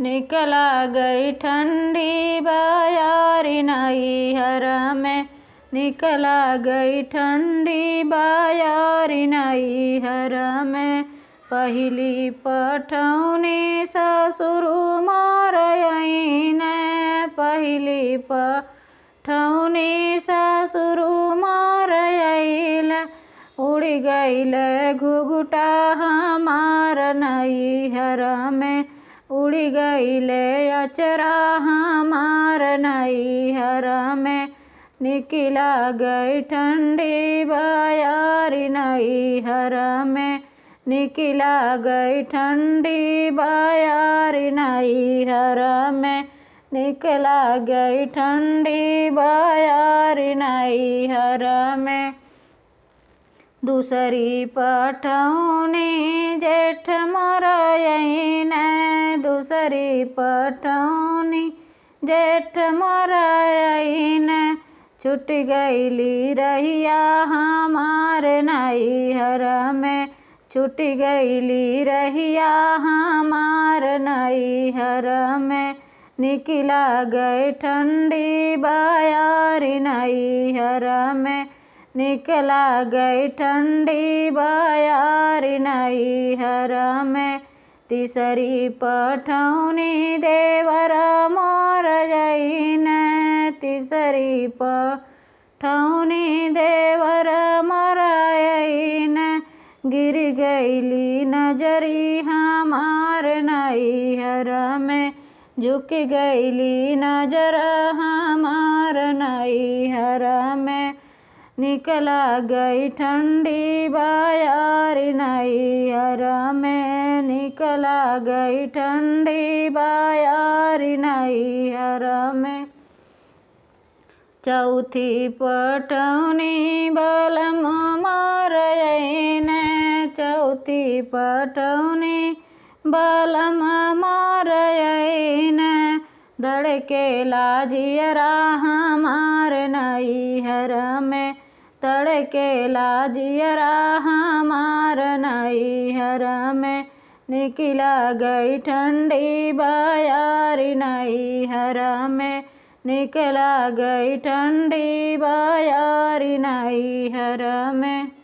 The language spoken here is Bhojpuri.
निकला गई ठंडी बायारी नैहर में, निकला गई ठंडी बायारी नैहर में। पहली पठौनी ससुर मोर अइने, पहली पठौनी ससुर मोर अइले। उड़ गइले घुघुटा हमार नैहर में, उड़ गइले अचरा हमार नैहर में। निकला गई ठंडी बायारी नैहर में, निकला गई ठंडी बायारी नैहर में, निकला गई ठंडी बायारी नैहर में। दूसरी पठौनी जेठ मोर अइने, दूसरी पठौनी जेठ मोर अइने। छूट गइली रहिया हमार नैहर में, छूट गइली रहिया हमार नैहर में। निकला गई ठंडी बायारी नैहर में, निकला गई ठंडी बायारी नैहर में। तीसरी पठौनी देवर मोर अइने, तीसरी पठौनी देवर मोर अइने। गिर गइली नजरी हमार नैहर में, झुक गइली नजर हमार नैहर में। निकला गई ठंडी बायारी नैहर में, निकला गई ठंडी बायारी नैहर में। चौथी पठौनी बलम मोर अइने, चौथी पठौनी बलम मोर अइने। धड़केला जियरा हमार नैहर में, धड़केला जियरा हमार नैहर में। निकला गई ठंडी बायारी नैहर में, निकला गई ठंडी बायारी नैहर में।